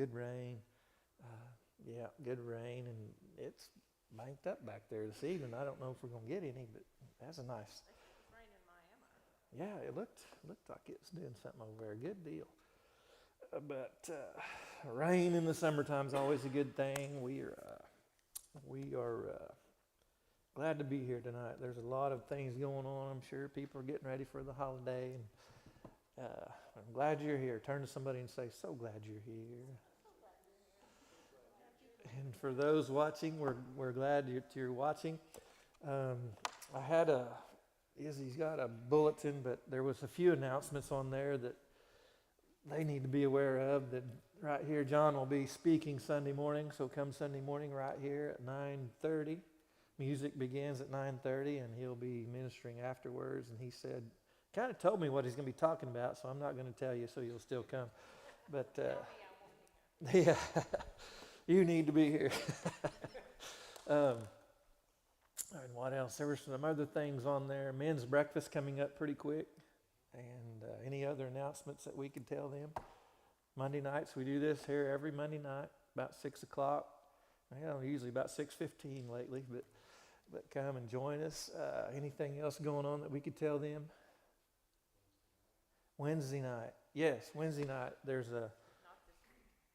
good rain. Yeah, good rain, and it's banked up back there this evening. I don't know if we're going to get any, but that's a nice. It's raining in Miami. Yeah, it looked like it was doing something over there. Good deal. But rain in the summertime is always a good thing. We are glad to be here tonight. There's a lot of things going on. I'm sure people are getting ready for the holiday, and I'm glad you're here. Turn to somebody and say, "So glad you're here." And for those watching, we're glad you're watching. I had Izzy's got a bulletin, but there was a few announcements on there that they need to be aware of. That right here, John will be speaking Sunday morning, so come Sunday morning right here at 9:30. Music begins at 9:30, and he'll be ministering afterwards. And he said, kind of told me what he's going to be talking about, so I'm not going to tell you, so you'll still come. But yeah, you need to be here. And what else? There were some other things on there. Men's breakfast coming up pretty quick. And any other announcements that we could tell them? Monday nights, we do this here every Monday night, about 6 o'clock. Usually about 6:15 lately, but come and join us. Anything else going on that we could tell them? Wednesday night. Yes, Wednesday night. There's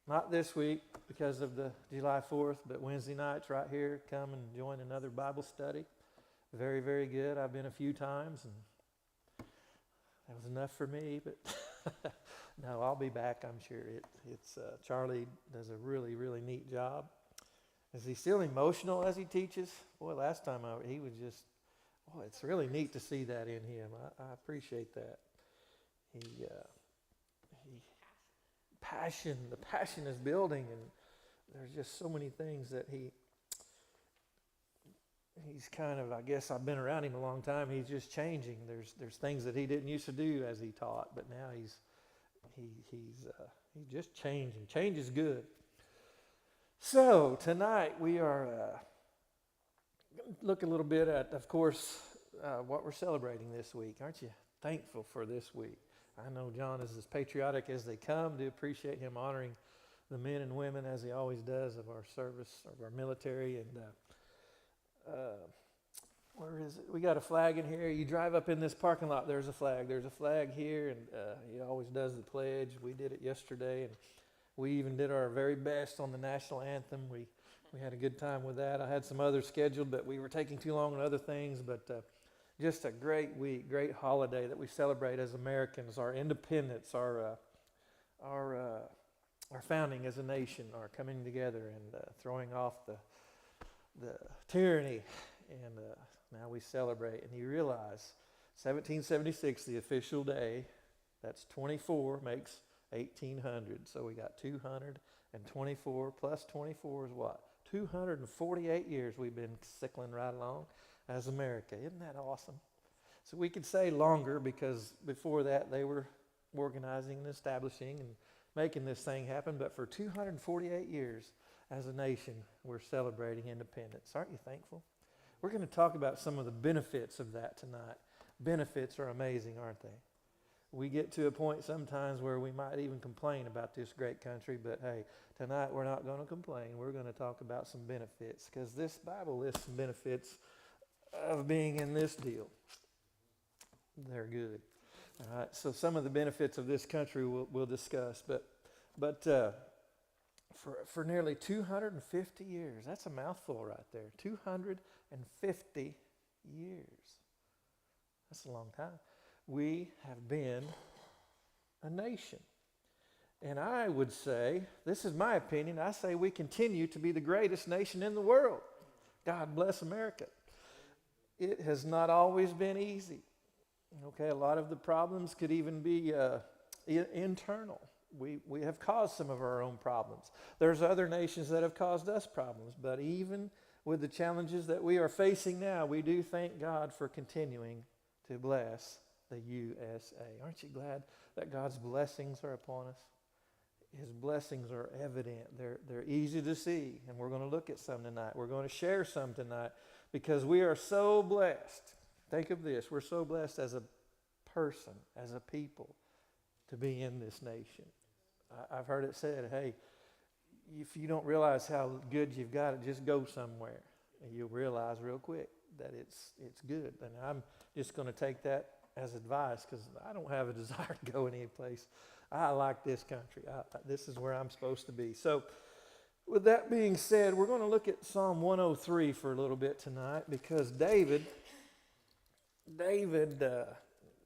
not this week because of the July 4th, but Wednesday nights right here. Come and join another Bible study. Very, very good. I've been a few times, and that was enough for me, but no, I'll be back, I'm sure. It's Charlie does a really, really neat job. Is he still emotional as he teaches? Boy, last time he was just, it's really neat to see that in him. I appreciate that. The passion is building, and there's just so many things that he's kind of, I guess I've been around him a long time. He's just changing. There's things that he didn't used to do as he taught, but now he's just changing. Change is good. So tonight we are going to look a little bit at, of course, what we're celebrating this week. Aren't you thankful for this week? I know John is as patriotic as they come. Do appreciate him honoring the men and women as he always does of our service, of our military. And where is it? We got a flag in here. You drive up in this parking lot, there's a flag. There's a flag here, and he always does the pledge. We did it yesterday, and we even did our very best on the national anthem. We had a good time with that. I had some others scheduled, but we were taking too long on other things. But just a great week, great holiday that we celebrate as Americans, our independence, our founding as a nation, our coming together and throwing off the tyranny, and now we celebrate. And you realize 1776, the official day, that's 24 makes 1800. So we got 224 plus 24 is what? 248 years we've been sickling right along as America. Isn't that awesome? So we could say longer, because before that they were organizing and establishing and making this thing happen. But for 248 years as a nation, we're celebrating independence. Aren't you thankful? We're going to talk about some of the benefits of that tonight. Benefits are amazing, aren't they? We get to a point sometimes where we might even complain about this great country, but hey, tonight we're not going to complain. We're going to talk about some benefits, because this Bible lists some benefits of being in this deal. They're good. All right, so some of the benefits of this country we'll discuss, but for nearly 250 years, that's a mouthful right there. 250 years. That's a long time. We have been a nation. And I would say, this is my opinion, I say we continue to be the greatest nation in the world. God bless America. It has not always been easy. Okay, a lot of the problems could even be internal. We have caused some of our own problems. There's other nations that have caused us problems, but even with the challenges that we are facing now, we do thank God for continuing to bless the USA. Aren't you glad that God's blessings are upon us? His blessings are evident. They're easy to see, and we're going to look at some tonight. We're going to share some tonight because we are so blessed. Think of this. We're so blessed as a person, as a people, to be in this nation. I've heard it said, hey, if you don't realize how good you've got it, just go somewhere, and you'll realize real quick that it's good. And I'm just going to take that as advice, because I don't have a desire to go any place. I like this country. This is where I'm supposed to be. So with that being said, we're going to look at Psalm 103 for a little bit tonight, because David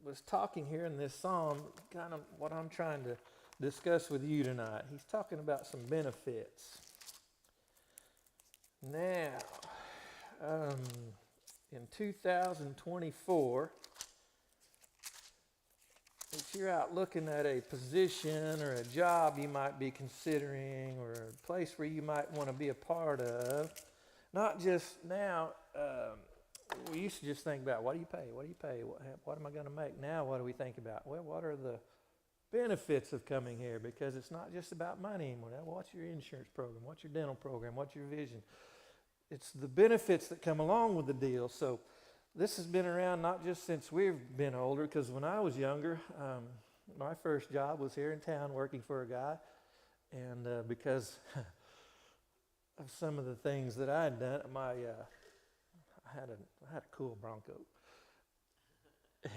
was talking here in this psalm, kind of what I'm trying to discuss with you tonight. He's talking about some benefits. Now, in 2024, if you're out looking at a position or a job you might be considering, or a place where you might want to be a part of, not just now, we used to just think about, what do you pay? What do you pay? What am I going to make? Now what do we think about? Well, what are the benefits of coming here? Because it's not just about money anymore. Now, what's your insurance program? What's your dental program? What's your vision? It's the benefits that come along with the deal. So this has been around not just since we've been older, because when I was younger, my first job was here in town working for a guy, and because of some of the things that I had done, I had a cool Bronco,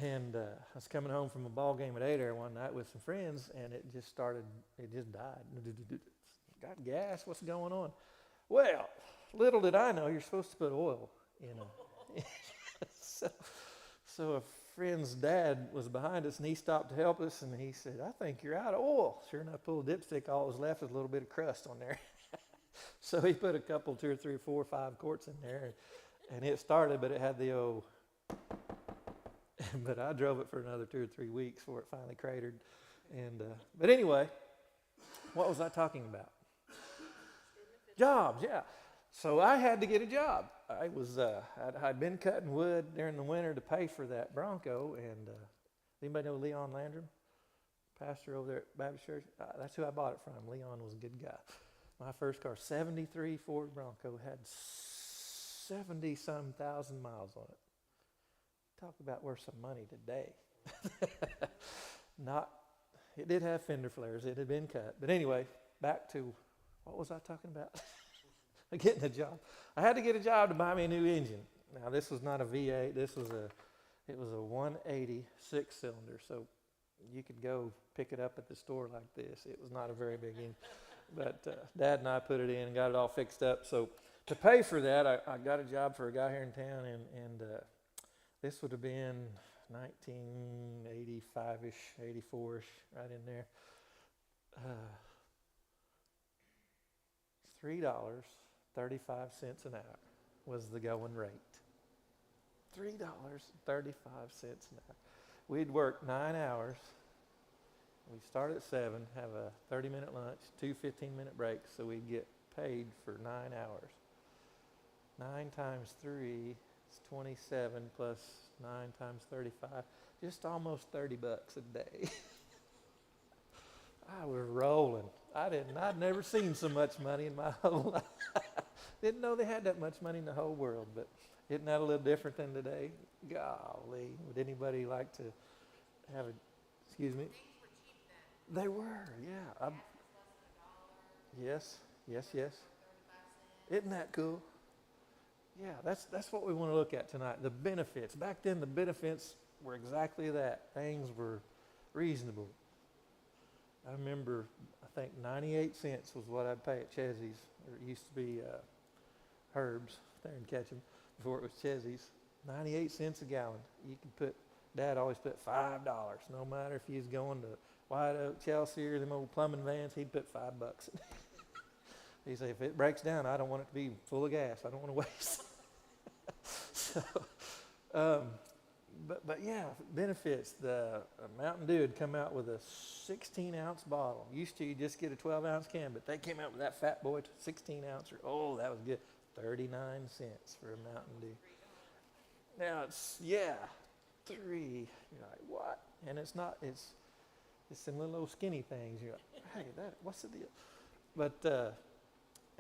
and I was coming home from a ball game at Adair one night with some friends, and it just died. Got gas? What's going on? Well, little did I know, you're supposed to put oil in them. So a friend's dad was behind us, and he stopped to help us, and he said, I think you're out of oil. Sure enough, pulled a dipstick, all that was left was a little bit of crust on there. So he put a couple, 2 or 3 or 4 or 5 quarts in there, and it started, but it had the old, but I drove it for another 2 or 3 weeks before it finally cratered. And but anyway, what was I talking about? Jobs, yeah. So I had to get a job. I'd been cutting wood during the winter to pay for that Bronco, and anybody know Leon Landrum, pastor over there at Baptist Church? That's who I bought it from. Leon was a good guy. My first car, 73 Ford Bronco, had 70-some thousand miles on it. Talk about worth some money today. It did have fender flares. It had been cut. But anyway, back to, what was I talking about? Getting a job. I had to get a job to buy me a new engine. Now, this was not a V8. It was a 180 6-cylinder. So you could go pick it up at the store like this. It was not a very big engine. But Dad and I put it in and got it all fixed up. So to pay for that, I got a job for a guy here in town, and this would have been 1985-ish, 84-ish, right in there. $3.35 an hour was the going rate. $3.35 an hour. We'd work 9 hours. We'd start at 7, have a 30-minute lunch, 2 15-minute breaks, so we'd get paid for 9 hours. 9 times 3 is 27, plus 9 times 35, just almost $30 a day. I was rolling. I'd never seen so much money in my whole life. Didn't know they had that much money in the whole world, but isn't that a little different than today? Golly, would anybody like to have a, excuse me? Things were cheap then. They were, yeah. Gas was less than $1. Yes. 35 cents. Isn't that cool? Yeah, that's what we want to look at tonight, the benefits. Back then, the benefits were exactly that. Things were reasonable. I remember, I think 98 cents was what I'd pay at Chesy's. Or it used to be Herb's there in Ketchum before it was Chesy's. 98 cents a gallon. You could put, Dad always put $5. No matter if he was going to White Oak, Chelsea, or them old plumbing vans, he'd put $5. He said, if it breaks down, I don't want it to be full of gas. I don't want to waste. So, but yeah, benefits. The Mountain Dew had come out with a 16-ounce bottle. Used to, you just get a 12-ounce can, but they came out with that fat boy 16-ouncer. Oh, that was good. 39 cents for a Mountain Dew. Now it's, yeah, 3. You're like, what? And it's not, it's them little old skinny things. You're like, hey, what's the deal? But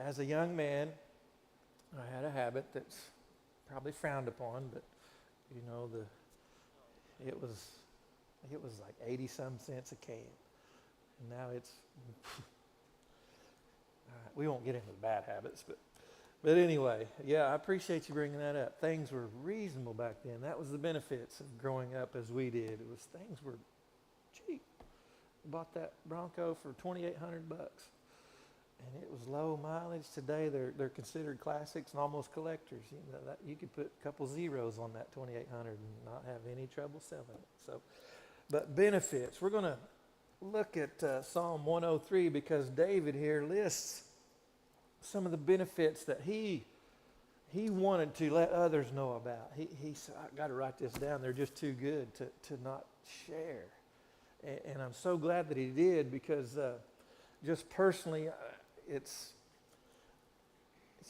as a young man, I had a habit that's probably frowned upon, but you know, it was like 80-some cents a can, and now it's. All right, we won't get into the bad habits, but anyway, yeah, I appreciate you bringing that up. Things were reasonable back then. That was the benefits of growing up as we did. It was things were cheap. Bought that Bronco for $2,800, and it was low mileage. Today they're considered classics and almost collectors. You know, that you could put a couple zeros on that 2,800 and not have any trouble selling it. So, but benefits. We're going to look at Psalm 103 because David here lists some of the benefits that he wanted to let others know about. He said, I got to write this down. They're just too good to not share. And I'm so glad that he did because just personally, it's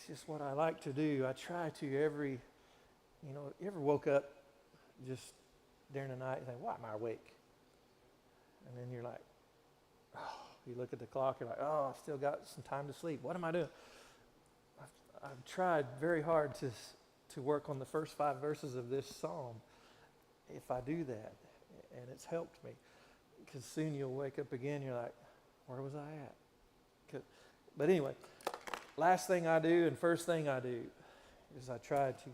just what I like to do. I try to you ever woke up just during the night and think, why am I awake? And then you're like, oh, you look at the clock, you're like, oh, I've still got some time to sleep. What am I doing? I've tried very hard to work on the first 5 verses of this psalm. If I do that, and it's helped me. Because soon you'll wake up again, you're like, where was I at? But anyway, last thing I do and first thing I do is I try to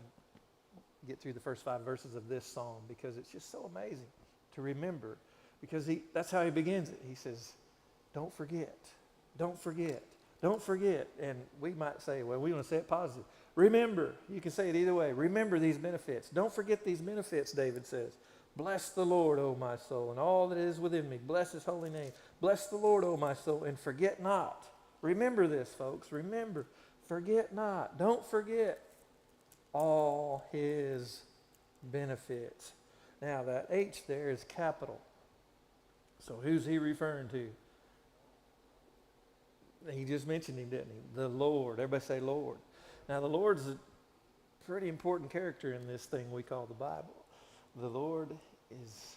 get through the first 5 verses of this psalm because it's just so amazing to remember. Because that's how he begins it. He says, don't forget, don't forget, don't forget. And we might say, well, we want to say it positive. Remember. You can say it either way. Remember these benefits. Don't forget these benefits, David says. Bless the Lord, O my soul, and all that is within me. Bless his holy name. Bless the Lord, O my soul, and forget not. Remember this, folks. Remember. Forget not. Don't forget all his benefits. Now, that H there is capital. So who's he referring to? He just mentioned him, didn't he? The Lord. Everybody say Lord. Now, the Lord's a pretty important character in this thing we call the Bible. The Lord he's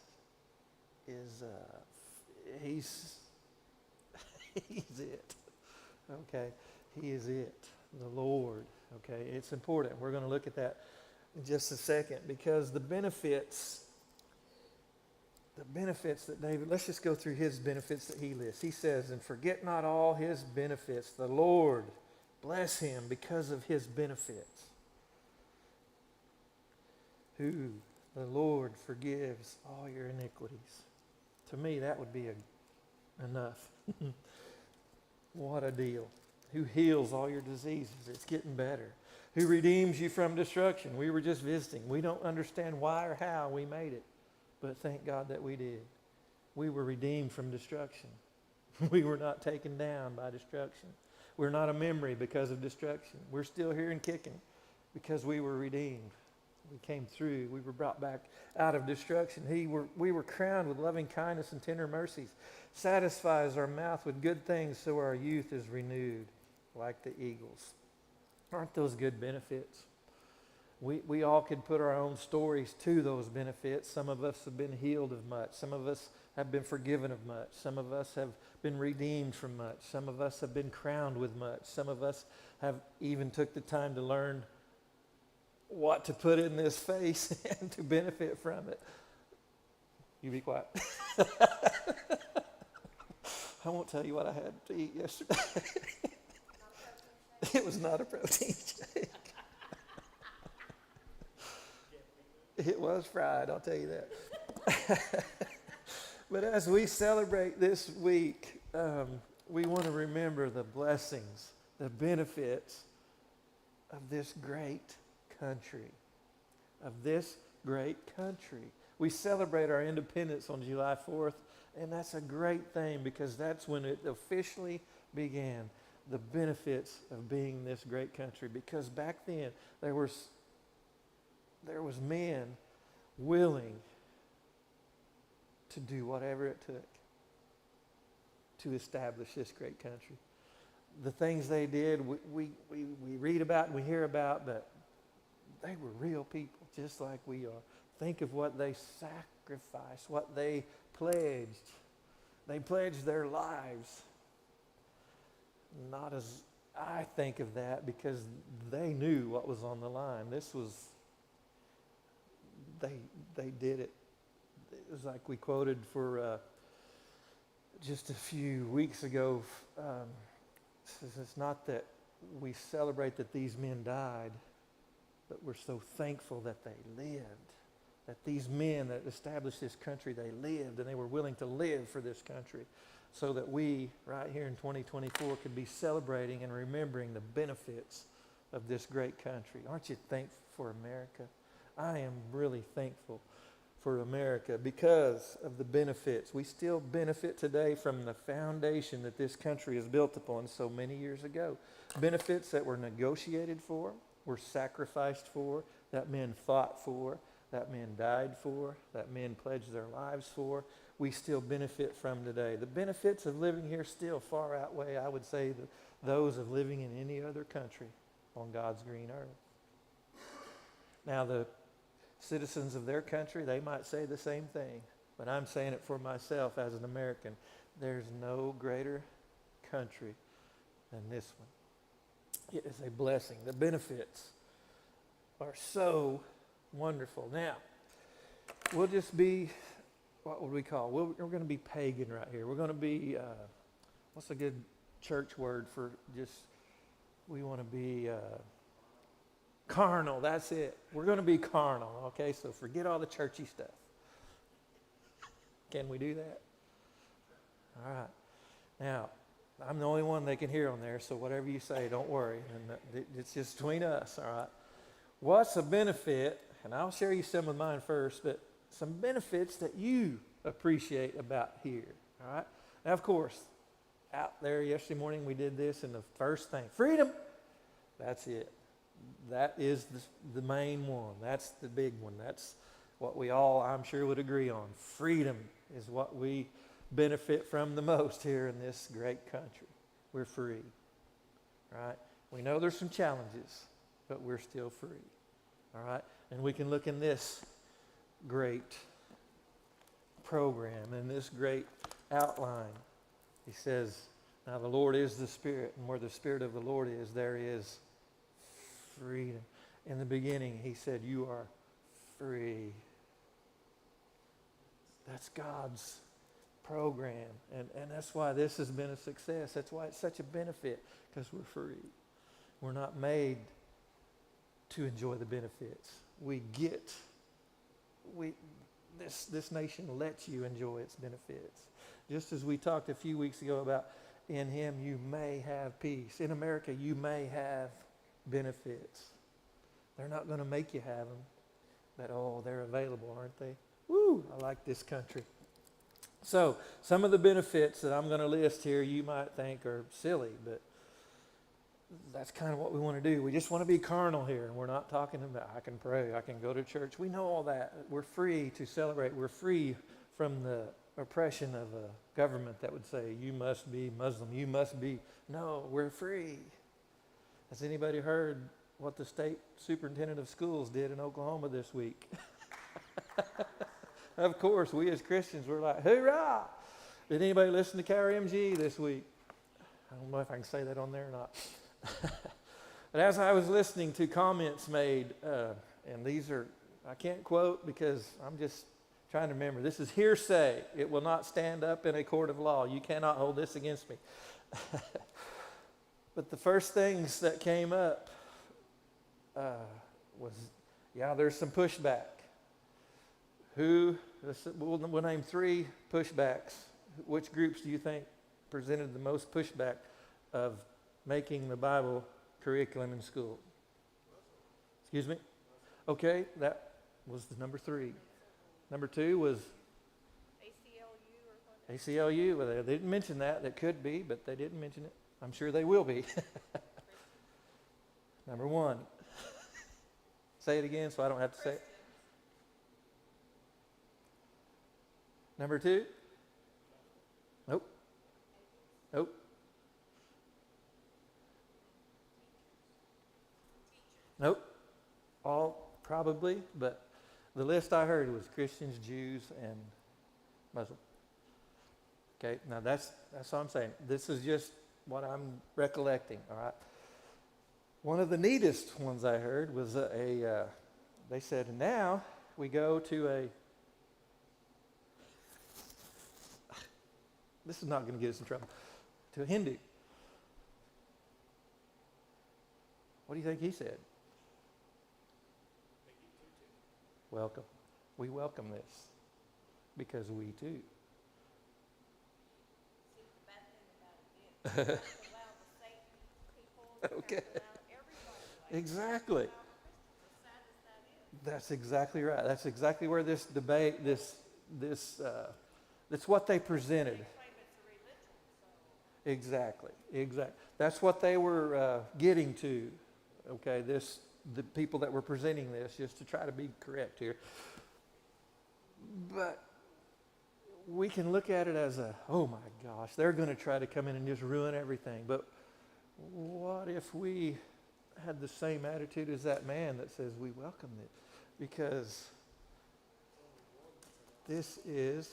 it. Okay, he is it. The Lord. Okay, it's important. We're going to look at that in just a second because the benefits that David, let's just go through his benefits that he lists. He says, and forget not all his benefits. The Lord, bless him because of his benefits. Who the Lord forgives all your iniquities. To me, that would be enough. What a deal. Who heals all your diseases. It's getting better. Who redeems you from destruction. We were just visiting. We don't understand why or how we made it. But thank God that we did. We were redeemed from destruction. We were not taken down by destruction. We're not a memory because of destruction. We're still here and kicking because we were redeemed. We came through. We were brought back out of destruction. We were crowned with loving kindness and tender mercies. Satisfies our mouth with good things so our youth is renewed like the eagles. Aren't those good benefits? We all could put our own stories to those benefits. Some of us have been healed of much. Some of us have been forgiven of much. Some of us have been redeemed from much. Some of us have been crowned with much. Some of us have even took the time to learn what to put in this face and to benefit from it. You be quiet. I won't tell you what I had to eat yesterday. It was not a protein shake. It was fried, I'll tell you that. But as we celebrate this week, we want to remember the blessings, the benefits of this great country. Of this great country. We celebrate our independence on July 4th, and that's a great thing because that's when it officially began, the benefits of being this great country. Because back then, there was men willing to do whatever it took to establish this great country. The things they did, we read about and we hear about, but they were real people just like we are. Think of what they sacrificed, what they pledged. They pledged their lives. Not as I think of that because they knew what was on the line. They did it. It was like we quoted for just a few weeks ago It's not that we celebrate that these men died, but we're so thankful that they lived. That these men that established this country, they lived and they were willing to live for this country so that we, right here in 2024, could be celebrating and remembering the benefits of this great country. Aren't you thankful for America? I am really thankful for America because of the benefits. We still benefit today from the foundation that this country is built upon so many years ago. Benefits that were negotiated for, were sacrificed for, that men fought for, that men died for, that men pledged their lives for, we still benefit from today. The benefits of living here still far outweigh, I would say, those of living in any other country on God's green earth. Now, the citizens of their country, they might say the same thing, but I'm saying it for myself as an American. There's no greater country than this one. It is a blessing. The benefits are so wonderful. Now, we'll just be, what would we call? We're going to be pagan right here. We're going to be, what's a good church word for just, we want to be carnal. That's it. We're going to be carnal, okay? So forget all the churchy stuff. Can we do that? All right. Now, I'm the only one they can hear on there, so whatever you say, don't worry. And it's just between us, all right? What's a benefit, and I'll share you some of mine first, but some benefits that you appreciate about here, all right? Now, of course, out there yesterday morning we did this, and the first thing, freedom. That's it. That is the main one. That's the big one. That's what we all, I'm sure, would agree on. Freedom is what we benefit from the most here in this great country. We're free, right? We know there's some challenges, but we're still free, all right? And we can look in this great program, in this great outline. He says, now the Lord is the Spirit, and where the Spirit of the Lord is, there is freedom. In the beginning, he said, you are free. That's God's program. And that's why this has been a success. That's why it's such a benefit, because we're free. We're not made to enjoy the benefits. This nation lets you enjoy its benefits. Just as we talked a few weeks ago about in him you may have peace. In America you may have benefits. They're not going to make you have them, but they're available, aren't they? Woo, I like this country. So, some of the benefits that I'm going to list here you might think are silly, but that's kind of what we want to do. We just want to be carnal here, and we're not talking about I can pray, I can go to church. We know all that. We're free to celebrate. We're free from the oppression of a government that would say, you must be Muslim, you must be. No, we're free. Has anybody heard what the state superintendent of schools did in Oklahoma this week? Of course, we as Christians, we're like, hoorah! Did anybody listen to KRMG this week? I don't know if I can say that on there or not. But as I was listening to comments made, and these are, I can't quote because I'm just trying to remember. This is hearsay. It will not stand up in a court of law. You cannot hold this against me. But the first things that came up was, there's some pushback. We'll name 3 pushbacks. Which groups do you think presented the most pushback of making the Bible curriculum in school? Excuse me? Okay, that was the number 3. Number 2 was ACLU or something. ACLU. Well, they didn't mention that. That could be, but they didn't mention it. I'm sure they will be. Number 1. Say it again so I don't have to say it. Number 2? Nope. Nope. Nope. All probably, but the list I heard was Christians, Jews, and Muslim. Okay, now that's all I'm saying. This is just what I'm recollecting, all right? One of the neatest ones I heard was they said, now we go to this is not going to get us in trouble, to a Hindu. What do you think he said? Welcome. We welcome this because we too. See, the bad thing about it is, you have to allow the Satan people, you Okay. have to allow everybody like Exactly. that. As sad as that is. That's exactly right. That's exactly where this debate, that's what they presented. They claim it's a religion, so. Exactly. That's what they were getting to. Okay, the people that were presenting this, just to try to be correct here. But we can look at it as oh my gosh, they're going to try to come in and just ruin everything. But what if we had the same attitude as that man that says we welcome it? Because this is,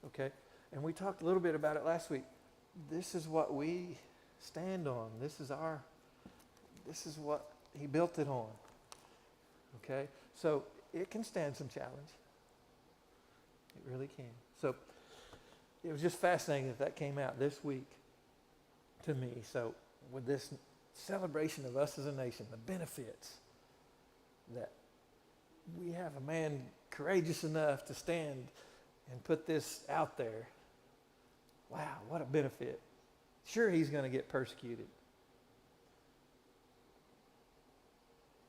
okay, and we talked a little bit about it last week. This is what we stand on. This is what he built it on. Okay? So it can stand some challenge. It really can. So it was just fascinating that came out this week to me. So with this celebration of us as a nation, the benefits that we have a man courageous enough to stand and put this out there. Wow, what a benefit. Sure, he's going to get persecuted.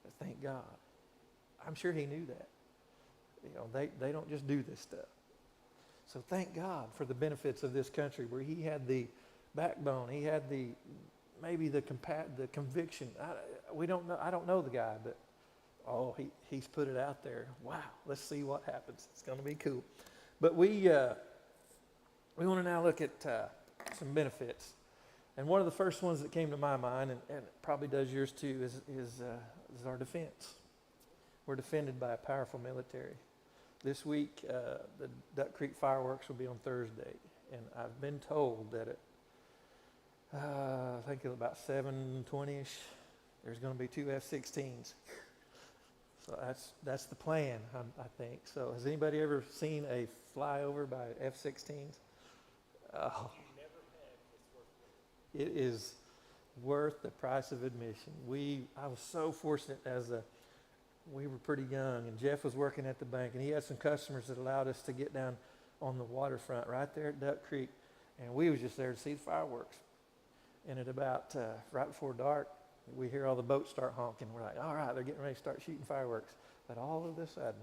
But thank God. I'm sure he knew that. You know, they don't just do this stuff. So thank God for the benefits of this country where he had the backbone. He had maybe the conviction. We don't know. I don't know the guy, but he's put it out there. Wow, let's see what happens. It's going to be cool. But we want to now look at some benefits. And one of the first ones that came to my mind, and it probably does yours too, is our defense. We're defended by a powerful military. This week, the Duck Creek fireworks will be on Thursday. And I've been told that I think at about 7:20ish, there's going to be 2 F-16s. So that's the plan, I think. So has anybody ever seen a flyover by F-16s? Oh, it is worth the price of admission. I was so fortunate we were pretty young, and Jeff was working at the bank, and he had some customers that allowed us to get down on the waterfront right there at Duck Creek, and we was just there to see the fireworks. And at about right before dark, we hear all the boats start honking. We're like, all right, they're getting ready to start shooting fireworks. But all of a sudden,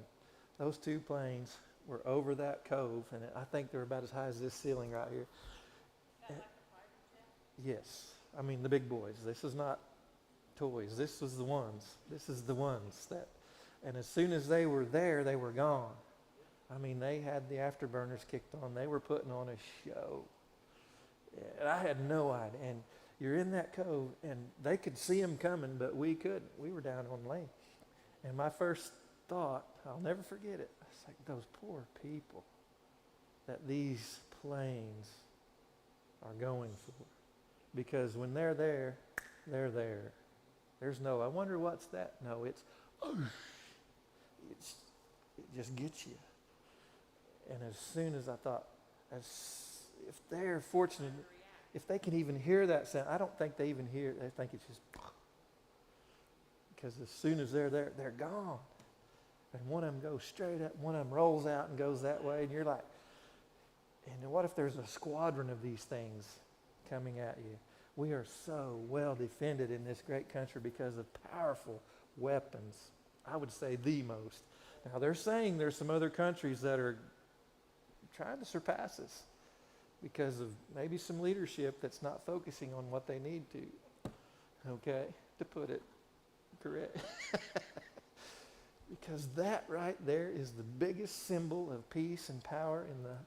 those 2 planes were over that cove, and I think they were about as high as this ceiling right here. Is that like a fighter jet? Yes. I mean, the big boys. This is not toys. This is the ones. This is the ones that, and as soon as they were there, they were gone. I mean, they had the afterburners kicked on. They were putting on a show. And I had no idea. And you're in that cove, and they could see them coming, but we couldn't. We were down on land. And my first thought, I'll never forget it, it's like those poor people that these planes are going for. Because when they're there, they're there. There's no, I wonder what's that? No, it just gets you. And as soon as I thought, if they're fortunate, if they can even hear that sound, I don't think they even hear it. They think it's just, because as soon as they're there, they're gone. And one of them goes straight up, one of them rolls out and goes that way, and you're like, and what if there's a squadron of these things coming at you? We are so well defended in this great country because of powerful weapons. I would say the most. Now they're saying there's some other countries that are trying to surpass us because of maybe some leadership that's not focusing on what they need to. Okay, to put it correct. Because that right there is the biggest symbol of peace and power in the.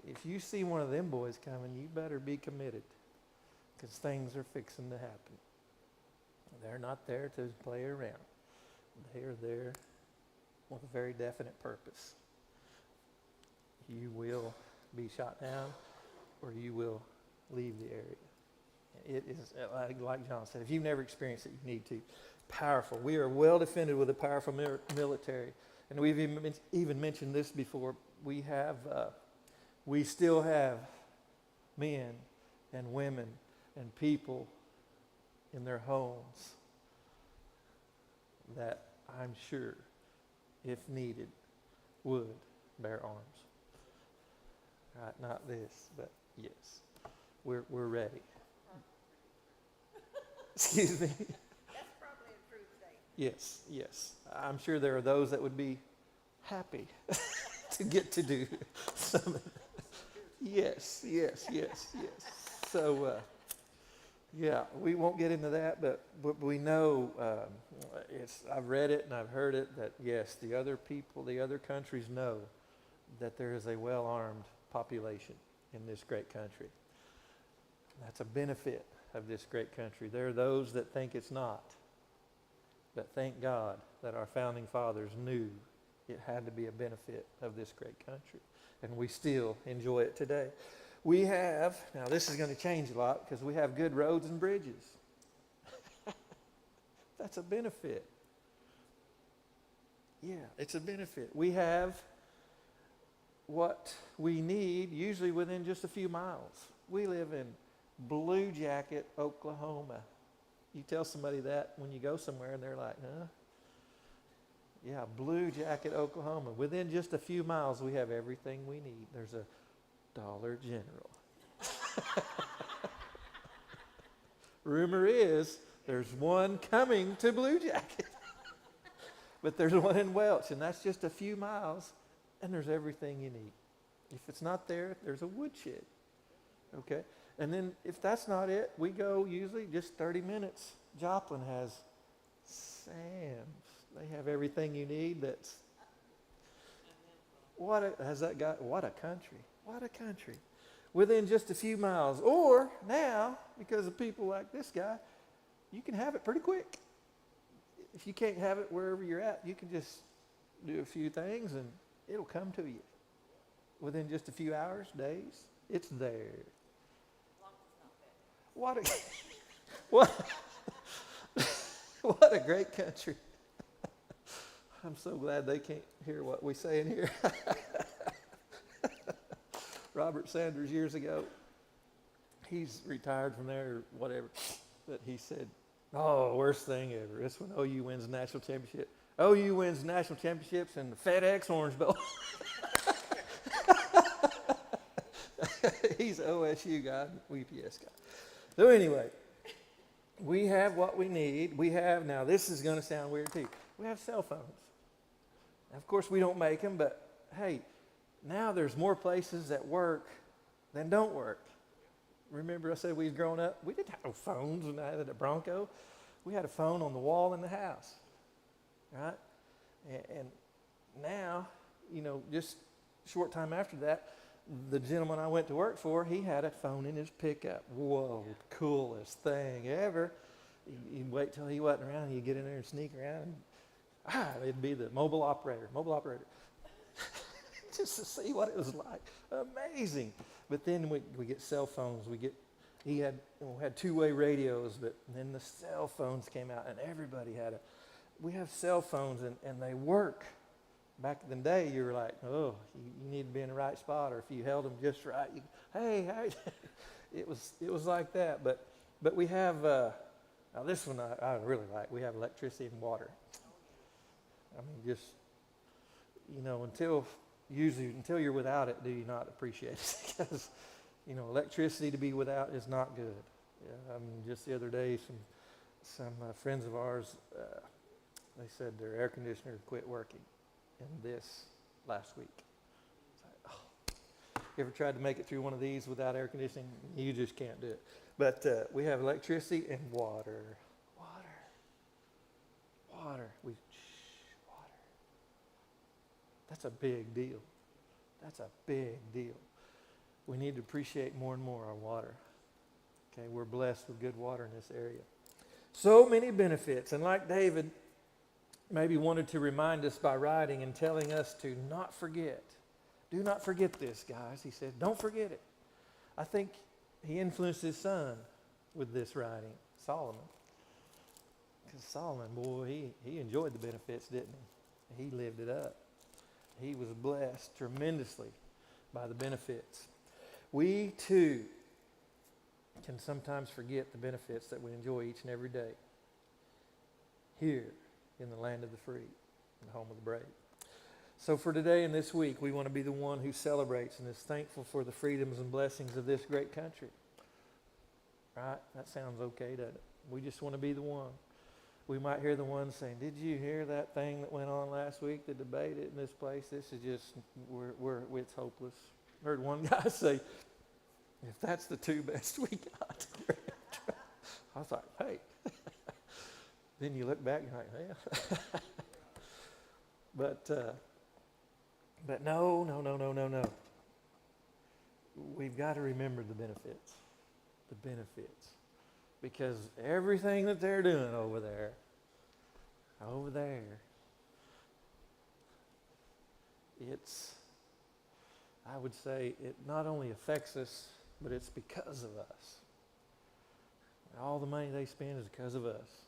If you see one of them boys coming, you better be committed. Because things are fixing to happen. They're not there to play around. They are there with a very definite purpose. You will be shot down or you will leave the area. It is, like John said, if you've never experienced it, you need to. Powerful. We are well defended with a powerful military. And we've even mentioned this before. We still have men and women and people in their homes that I'm sure, if needed, would bear arms. Right, not this, but yes, we're ready. Excuse me. That's probably a true statement. Yes, yes. I'm sure there are those that would be happy to get to do some of that. Yes. So, yeah, we won't get into that, but we know, I've read it and I've heard it, that yes, the other people, the other countries know that there is a well-armed population in this great country. That's a benefit of this great country. There are those that think it's not. But thank God that our founding fathers knew it had to be a benefit of this great country. And we still enjoy it today. We have, now this is going to change a lot because we have good roads and bridges. That's a benefit. Yeah, it's a benefit. We have what we need usually within just a few miles. We live in Blue Jacket, Oklahoma. You tell somebody that when you go somewhere and they're like, huh? Yeah, Blue Jacket, Oklahoma. Within just a few miles, we have everything we need. There's a Dollar General. Rumor is there's one coming to Blue Jacket. But there's one in Welch, and that's just a few miles, and there's everything you need. If it's not there, there's a woodshed. Okay? And then if that's not it, we go usually just 30 minutes. Joplin has Sam's. They have everything you need. What a country. What a country. Within just a few miles. Or now, because of people like this guy, you can have it pretty quick. If you can't have it wherever you're at, you can just do a few things and it'll come to you. Within just a few hours, days, it's there. What a great country. I'm so glad they can't hear what we say in here. Robert Sanders years ago, he's retired from there or whatever, but he said, oh, worst thing ever. It's when OU wins the national championship. OU wins national championships in the FedEx Orange Bowl. He's an OSU guy, UPS guy. So anyway, we have what we need. We have, now this is going to sound weird too, we have cell phones. Now, of course, we don't make them, but hey, now there's more places that work than don't work. Remember I said we was growing up? We didn't have no phones when I had a Bronco. We had a phone on the wall in the house, right? And now, just a short time after that, the gentleman I went to work for, he had a phone in his pickup. Whoa, coolest thing ever. You'd wait till he wasn't around, you'd get in there and sneak around. It'd be the mobile operator. Just to see what it was like. Amazing. But then we get cell phones. We had two-way radios, but then the cell phones came out and everybody we have cell phones and they work. Back in the day, you were like, oh, you need to be in the right spot, or if you held them just right, hey. It was like that. But we have, now this one I really like. We have electricity and water. I mean, just, until you're without it, do you not appreciate it? Because, electricity to be without is not good. Yeah, I mean, just the other day, some friends of ours, they said their air conditioner quit working. And this last week. It's like, oh. You ever tried to make it through one of these without air conditioning? You just can't do it. But we have electricity and water. Water. Water. That's a big deal. We need to appreciate more and more our water. Okay, we're blessed with good water in this area. So many benefits. And like David maybe wanted to remind us by writing and telling us to not forget. Do not forget this, guys. He said, don't forget it. I think he influenced his son with this writing, Solomon. Because Solomon, boy, he enjoyed the benefits, didn't he? He lived it up. He was blessed tremendously by the benefits. We, too, can sometimes forget the benefits that we enjoy each and every day. Here in the land of the free, in the home of the brave. So for today and this week, we want to be the one who celebrates and is thankful for the freedoms and blessings of this great country. Right? That sounds okay, doesn't it? We just want to be the one. We might hear the one saying, did you hear that thing that went on last week, the debate in this place? This is just, it's hopeless. I heard one guy say, if that's the two best we got. I was like, hey. Then you look back and you're like, yeah. But no. We've got to remember the benefits. The benefits. Because everything that they're doing over there, it's, I would say, it not only affects us, but it's because of us. All the money they spend is because of us.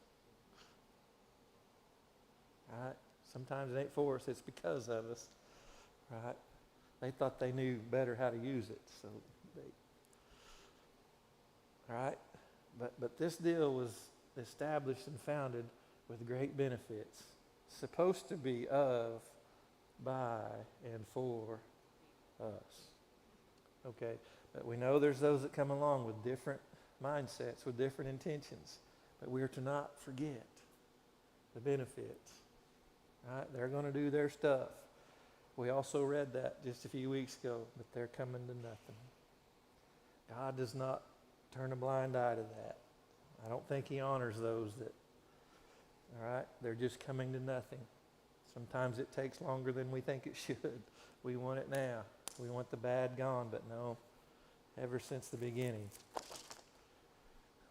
Right? Sometimes it ain't for us, it's because of us. Right? They thought they knew better how to use it, so right? But this deal was established and founded with great benefits. Supposed to be of, by, and for us. Okay? But we know there's those that come along with different mindsets, with different intentions. But we are to not forget the benefits. Right? They're going to do their stuff. We also read that just a few weeks ago, but they're coming to nothing. God does not turn a blind eye to that. I don't think he honors those that, all right, they're just coming to nothing. Sometimes it takes longer than we think it should. We want it now. We want the bad gone, but no, ever since the beginning,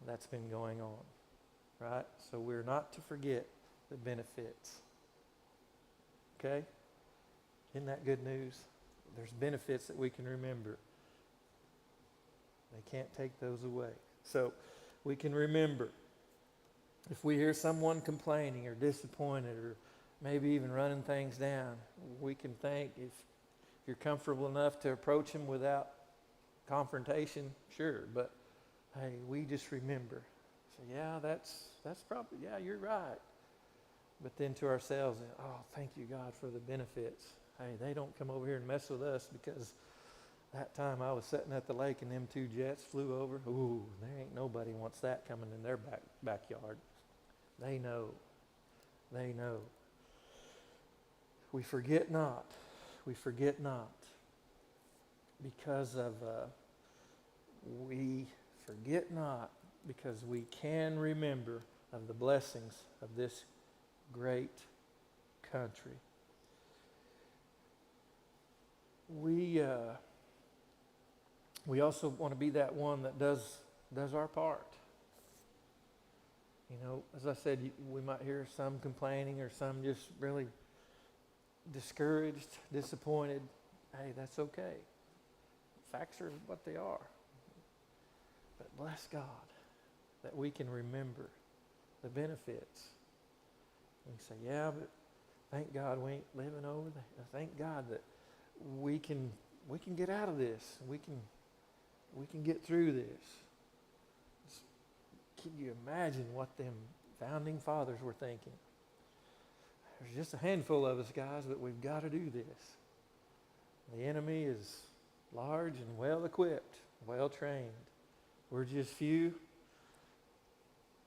that's been going on, right? So we're not to forget the benefits. Okay? Isn't that good news? There's benefits that we can remember. They can't take those away. So we can remember if we hear someone complaining or disappointed or maybe even running things down, we can think if you're comfortable enough to approach them without confrontation, sure. But hey, we just remember. So yeah, that's probably, yeah, you're right. But then to ourselves, oh, thank you, God, for the benefits. Hey, they don't come over here and mess with us because that time I was sitting at the lake and them two jets flew over. Ooh, there ain't nobody wants that coming in their backyard. They know. They know. We forget not. We forget not. Because of, we forget not because we can remember of the blessings of this great country. We also want to be that one that does our part. You know, as I said, we might hear some complaining or some just really discouraged, disappointed. Hey, that's okay. Facts are what they are. But bless God that we can remember the benefits. We say, yeah, but thank God we ain't living over there. Thank God that we can get out of this. We can get through this. Can you imagine what them founding fathers were thinking? There's just a handful of us, guys, but we've got to do this. The enemy is large and well equipped, well trained. We're just few,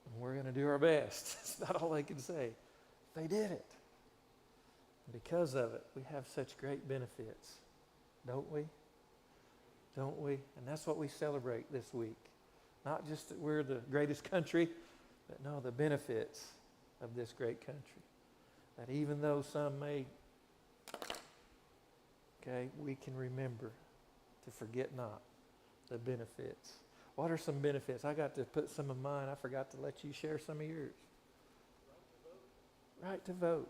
and we're going to do our best. That's not all they can say. They did it. Because of it, we have such great benefits, don't we? Don't we? And that's what we celebrate this week. Not just that we're the greatest country, but no, the benefits of this great country. That even though some may, okay, we can remember to forget not the benefits. What are some benefits? I got to put some of mine. I forgot to let you share some of yours. Right to vote.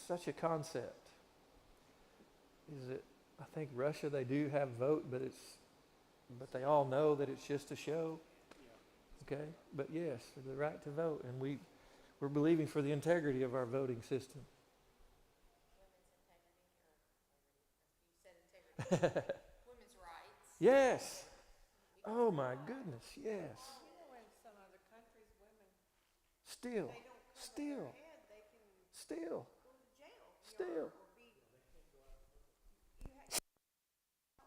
Such a concept. Is it? I think Russia, they do have vote, but they all know that it's just a show. Okay, but yes, the right to vote, and we're believing for the integrity of our voting system. Women's integrity. Women's rights. Yes. Oh my goodness, yes. You know, in some other countries, women Still, They don't cover still, their head, they can still, go to jail. still. Or be, you have,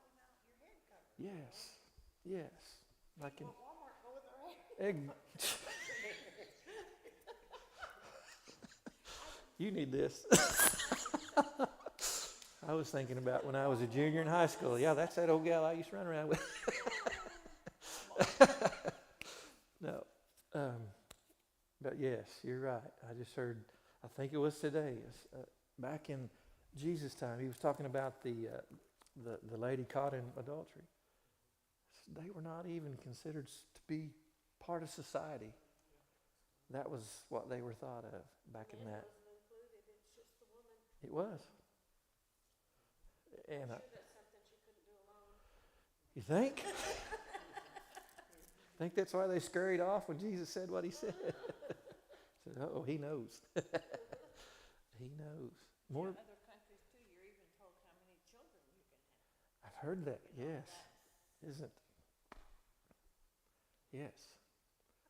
without your head covered. Yes, yes. Like in, People at Walmart go with their head. You need this. I was thinking about when I was a junior in high school. Yeah, that's that old gal I used to run around with. No. But yes, you're right. I just heard, I think it was today, back in Jesus' time, he was talking about the lady caught in adultery. They were not even considered to be part of society. That was what they were thought of back in that. It was. And That's something she couldn't do alone. you think? Think that's why they scurried off when Jesus said what he said? Said, oh, he knows. He knows. More. In other countries too, you're even told how many children you can have. I've heard that. Yes. Isn't? Yes.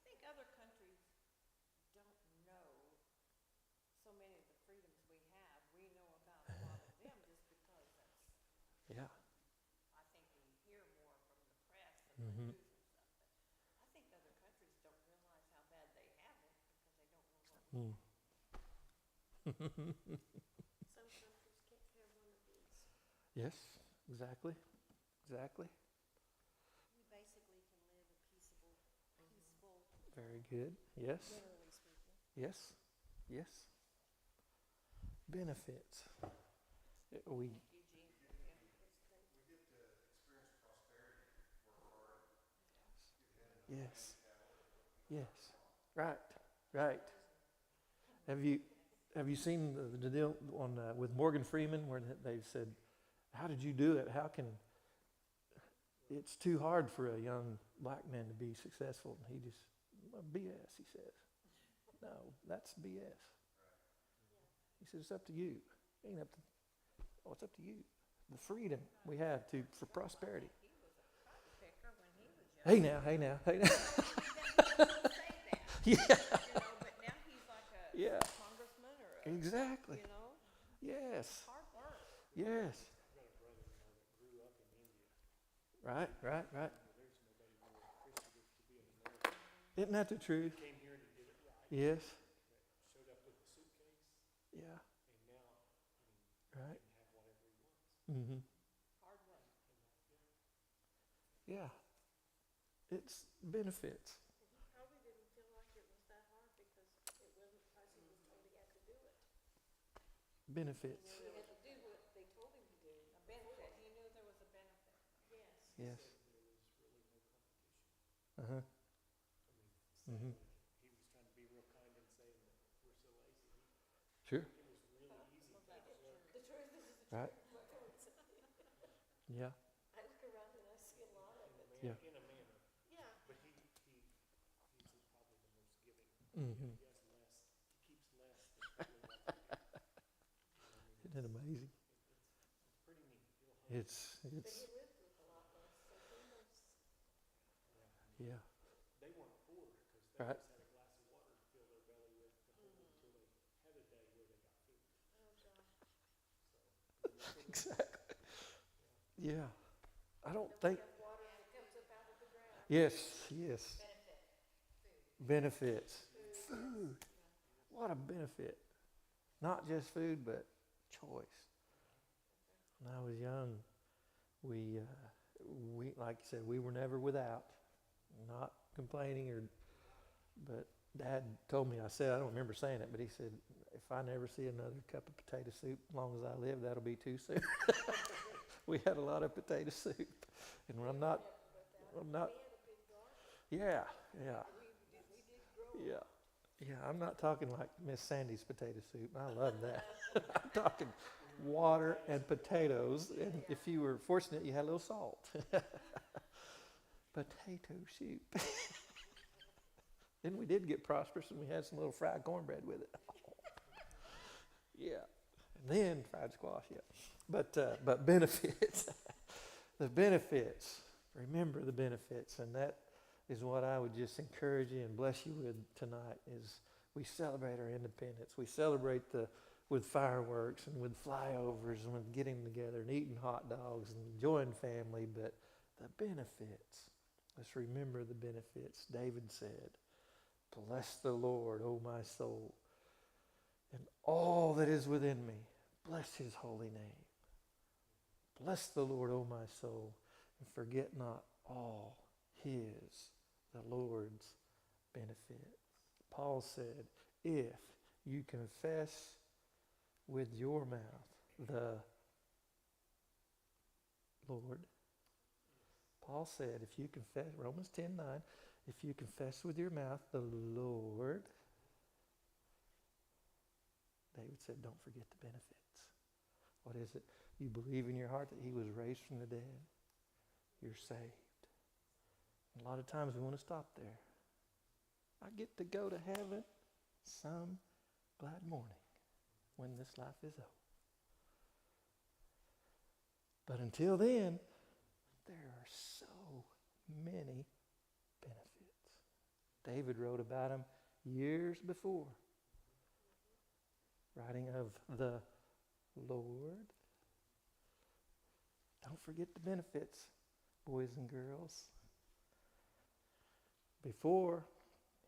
I think other countries don't know so many of the freedoms we have. We know about a lot of them just because that's, Yeah. I think we hear more from the press and the news and stuff. But I think other countries don't realize how bad they have it because they don't know what we have. Some countries can't have one of these. Yes. Exactly. Exactly. You basically can live a peaceable, Very good. Yes. generally speaking. Yes. Yes. Benefits. We. Eugene, Yes. Yes. Right. Right. Have you seen the deal on with Morgan Freeman where they've said, "How did you do it? How can it's too hard for a young black man to be successful?" And he just, well, BS. He says, "No, that's BS." He says, "It's up to you. It ain't up to. Oh, it's up to you. The freedom we have for prosperity." picker when he was young. Hey now, hey now, hey now. He didn't say that, Yeah. but now he's like a Yeah. congressman or a, Exactly. It's Yes. hard work. Yes. Right, right, right. Isn't that the truth? Yes. Yeah. Right. Mm-hmm. Hard work. Yeah. It's benefits. He probably didn't feel like it was that hard because it wasn't because he was told he had to do it. Benefits. He had to do what they told him to do. A benefit. He knew there was a benefit. Yes. Yes. Uh-huh. Mm-hmm. Sure. The truth is the Right. Yeah. I look around and I see a lot of it. Yeah. Yeah. Mm-hmm. Isn't it amazing? It's But he lived with a lot less, so who knows? yeah. Right. Exactly. Yeah. I don't think. Water that comes up out of the ground. Yes. Yes. Benefits. Food. What a benefit. Not just food, but choice. When I was young, we like you said, we were never without. Not complaining but Dad told me, I don't remember saying it, but he said, if I never see another cup of potato soup as long as I live, that'll be too soon. We had a lot of potato soup. And I'm not, yeah. I'm not talking like Miss Sandy's potato soup. I love that. I'm talking water and potatoes. And if you were fortunate, you had a little salt. Potato soup. Then we did get prosperous and we had some little fried cornbread with it. Yeah. And then fried squash, yeah. But benefits. The benefits. Remember the benefits. And that is what I would just encourage you and bless you with tonight is We celebrate our independence. We celebrate with fireworks and with flyovers and with getting together and eating hot dogs and enjoying family. But the benefits, let's remember the benefits. David said, bless the Lord, O my soul, and all that is within me. Bless his holy name. Bless the Lord, O my soul, and forget not all the Lord's benefits. Paul said, if you confess with your mouth the Lord. Paul said, if you confess, Romans 10:9, if you confess with your mouth the Lord, David said, don't forget the benefits. What is it? You believe in your heart that he was raised from the dead. You're saved. A lot of times we want to stop there. I get to go to heaven some glad morning when this life is over. But until then, there are so many benefits. David wrote about them years before, writing of the Lord. Don't forget the benefits, boys and girls. Before,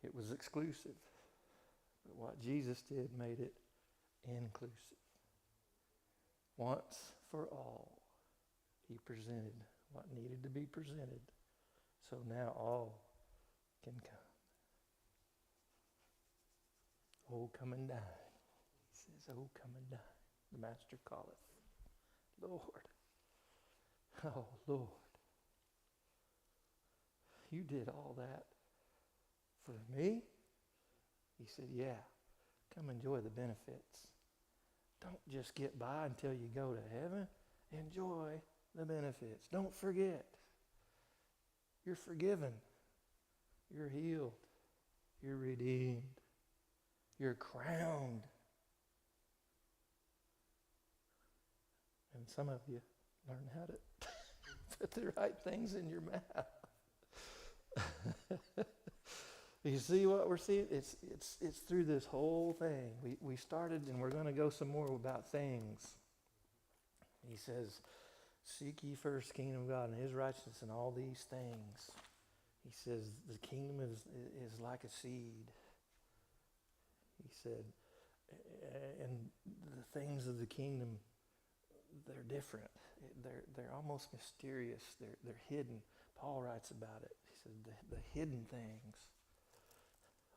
it was exclusive. But what Jesus did made it inclusive. Once for all, he presented what needed to be presented. So now all can come. Oh, come and dine. He says, oh, come and dine. The Master calleth. Lord. Oh, Lord. You did all that for me? He said, yeah. Come enjoy the benefits. Don't just get by until you go to heaven. Enjoy the benefits. Don't forget. You're forgiven. You're healed. You're redeemed. You're crowned. And some of you learn how to put the right things in your mouth. You see what we're seeing? It's through this whole thing. We started, and we're going to go some more about things. He says, seek ye first the kingdom of God and his righteousness and all these things. He says the kingdom is like a seed. He said, and the things of the kingdom, they're different. They're almost mysterious. They're hidden. Paul writes about it. He said the hidden things.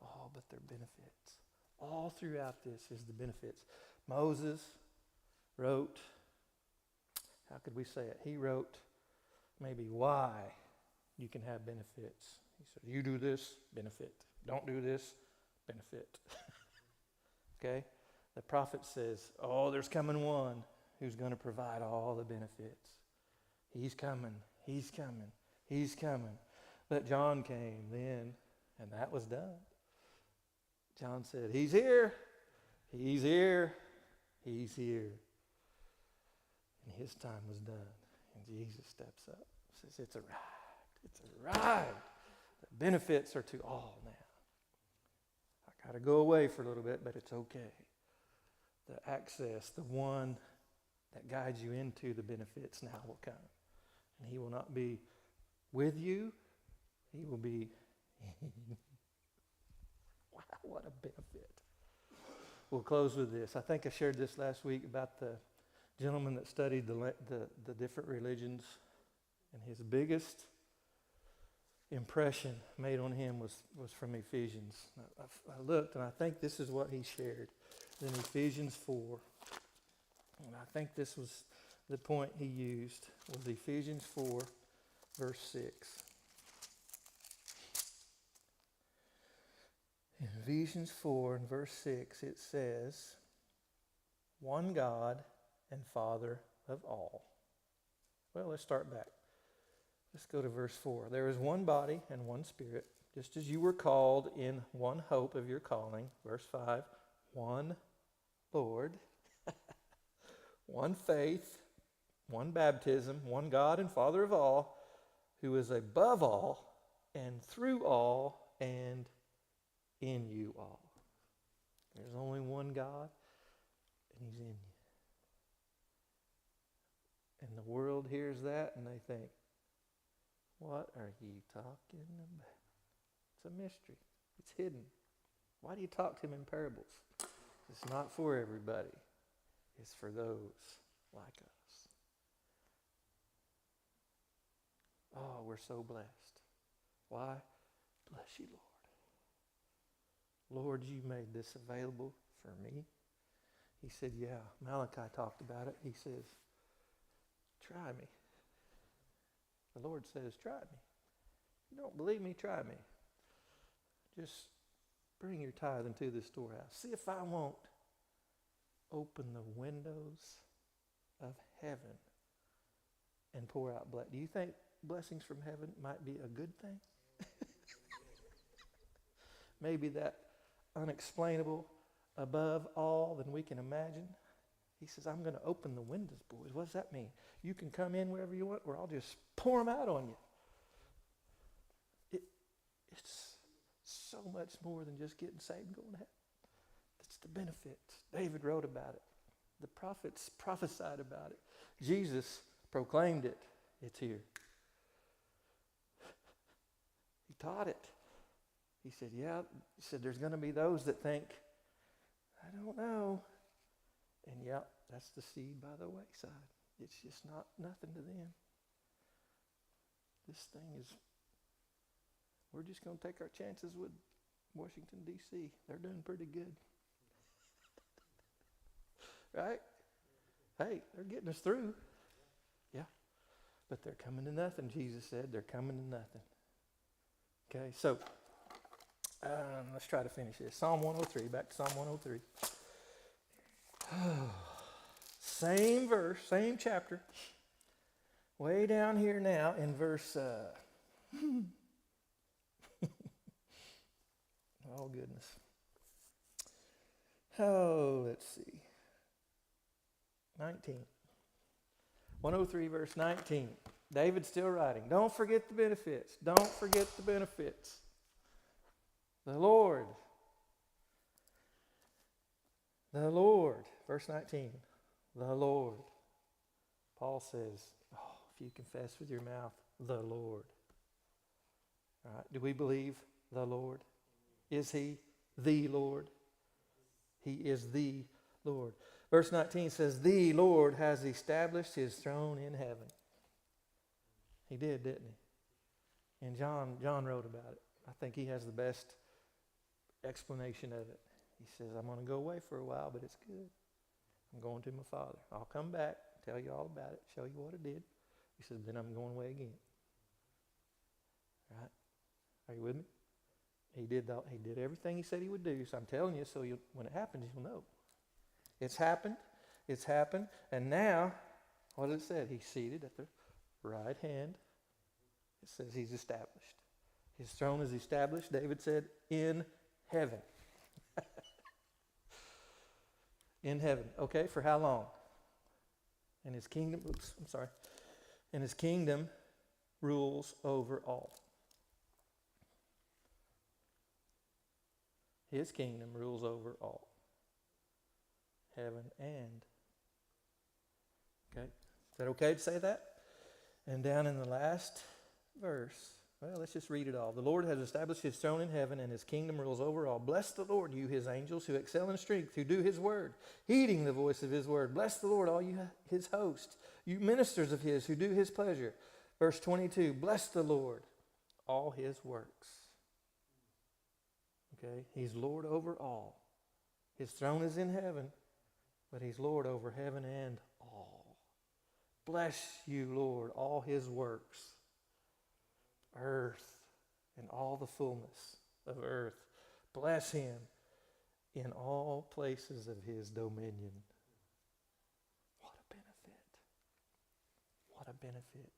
Oh, but they're benefits. All throughout this is the benefits. Moses wrote, how could we say it? He wrote maybe why you can have benefits. He said, you do this, benefit. Don't do this, benefit. Okay? The prophet says, oh, there's coming one who's going to provide all the benefits. He's coming. He's coming. He's coming. But John came then, and that was done. John said, he's here. He's here. He's here. And his time was done. And Jesus steps up and says, it's arrived. It's arrived. The benefits are to all now. I got to go away for a little bit, but it's okay. The access, the one that guides you into the benefits now will come. And he will not be with you. He will be... Wow, what a benefit. We'll close with this. I think I shared this last week about the gentleman that studied the different religions, and his biggest impression made on him was from Ephesians. I looked, and I think this is what he shared in Ephesians 4. And I think this was the point he used, was Ephesians 4, verse 6. In Ephesians 4 and verse 6, it says, one God and Father of all. Well, let's start back. Let's go to verse 4. There is one body and one spirit, just as you were called in one hope of your calling. Verse 5, one Lord, one faith, one baptism, one God and Father of all, who is above all and through all and in you all. There's only one God, and He's in you. And the world hears that, and they think, what are you talking about? It's a mystery. It's hidden. Why do you talk to Him in parables? It's not for everybody. It's for those like us. Oh, we're so blessed. Why? Bless you, Lord. Lord, you made this available for me. He said, yeah. Malachi talked about it. He says, try me. The Lord says, try me. You don't believe me? Try me. Just bring your tithe into the storehouse. See if I won't open the windows of heaven and pour out blessings. Do you think blessings from heaven might be a good thing? Maybe that unexplainable, above all than we can imagine. He says, I'm going to open the windows, boys. What does that mean? You can come in wherever you want, or I'll just pour them out on you. It's so much more than just getting saved and going to heaven. It's the benefits. David wrote about it. The prophets prophesied about it. Jesus proclaimed it. It's here. He taught it. He said, yeah. He said, there's going to be those that think, I don't know. And yeah, that's the seed by the wayside. It's just nothing to them. This thing is, we're just going to take our chances with Washington, D.C. They're doing pretty good. Right? Hey, they're getting us through. Yeah. But they're coming to nothing, Jesus said. They're coming to nothing. Okay, so let's try to finish this. Psalm 103, back to Psalm 103. Same verse, same chapter. Way down here now in verse... oh, goodness. Oh, let's see. 19. 103 verse 19. David's still writing. Don't forget the benefits. Don't forget the benefits. The Lord. The Lord. Verse 19. The Lord. Paul says, oh, if you confess with your mouth, the Lord. All right. Do we believe the Lord? Is He the Lord? He is the Lord. Verse 19 says, the Lord has established His throne in heaven. He did, didn't He? And John wrote about it. I think he has the best explanation of it. He says, I'm going to go away for a while, but it's good. I'm going to my Father. I'll come back, tell you all about it, show you what I did. He says, then I'm going away again. Right? Are you with me? He did everything He said He would do. So I'm telling you, so when it happens, you'll know. It's happened. It's happened. And now, what does it say? He's seated at the right hand. It says He's established. His throne is established, David said, in heaven. In heaven. Okay, for how long? And His kingdom, and His kingdom rules over all. His kingdom rules over all. Heaven and. Okay, is that okay to say that? And down in the last verse, well, let's just read it all. The Lord has established His throne in heaven, and His kingdom rules over all. Bless the Lord, you His angels, who excel in strength, who do His word, heeding the voice of His word. Bless the Lord, all you His hosts, you ministers of His, who do His pleasure. Verse 22, bless the Lord, all His works. Okay, He's Lord over all. His throne is in heaven, but He's Lord over heaven and all. Bless you, Lord, all His works. Earth and all the fullness of earth. Bless Him in all places of His dominion. What a benefit. What a benefit.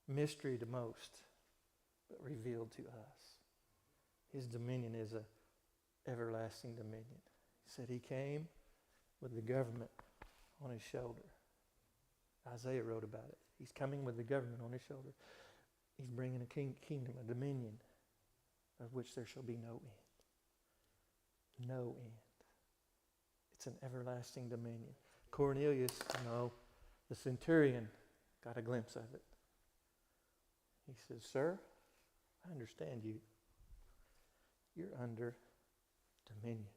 Mystery to most, but revealed to us. His dominion is a everlasting dominion. He said He came with the government on His shoulder. Isaiah wrote about it. He's coming with the government on His shoulder. He's bringing a kingdom, a dominion, of which there shall be no end. No end. It's an everlasting dominion. Cornelius, the centurion, got a glimpse of it. He says, "Sir, I understand you. You're under dominion.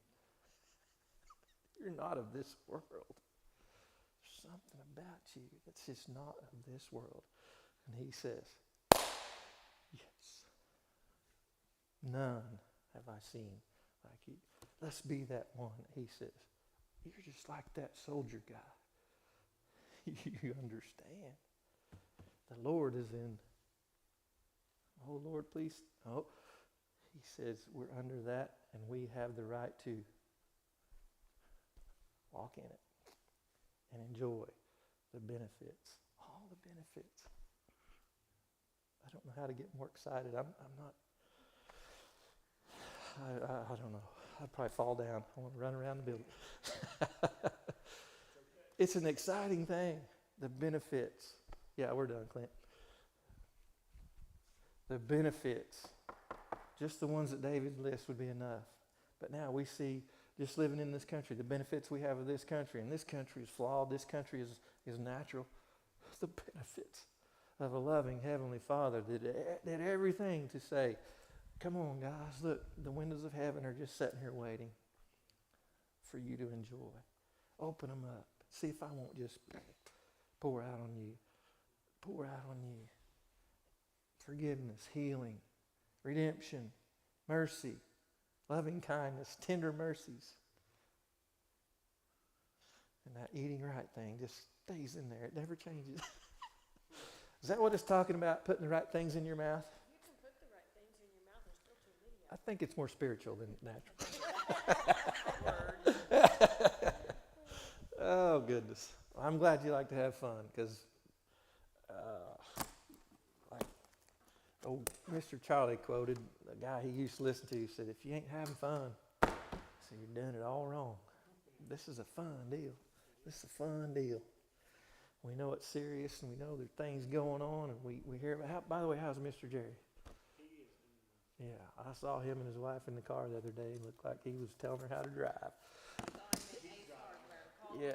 You're not of this world. There's something about you that's just not of this world." And he says, "Yes, none have I seen like you. Let's be that one." He says, "You're just like that soldier guy." You understand? The Lord is in. Oh, Lord, please. Oh, he says we're under that and we have the right to walk in it and enjoy the benefits. All the benefits. I don't know how to get more excited. I'm not. I don't know. I'd probably fall down. I want to run around the building. It's an exciting thing. The benefits. Yeah, we're done, Clint. The benefits. Just the ones that David lists would be enough. But now we see, just living in this country, the benefits we have of this country. And this country is flawed. This country is natural. The benefits of a loving Heavenly Father that did everything to say, "Come on, guys, look, the windows of heaven are just sitting here waiting for you to enjoy. Open them up. See if I won't just pour out on you. Pour out on you. Forgiveness, healing, redemption, mercy, loving kindness, tender mercies." And that eating right thing just stays in there. It never changes. Is that what it's talking about, putting the right things in your mouth? You can put the right things in your mouth and still chew video. I think it's more spiritual than natural. Oh, goodness. I'm glad you like to have fun because, like old Mr. Charlie quoted, a guy he used to listen to, he said, "If you ain't having fun, so you're doing it all wrong." This is a fun deal. This is a fun deal. We know it's serious and we know there's things going on and we hear about, by the way, how's Mr. Jerry? Yeah, I saw him and his wife in the car the other day and looked like he was telling her how to drive. Yeah,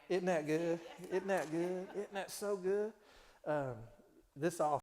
isn't that good? Isn't that good? Isn't that so good? This all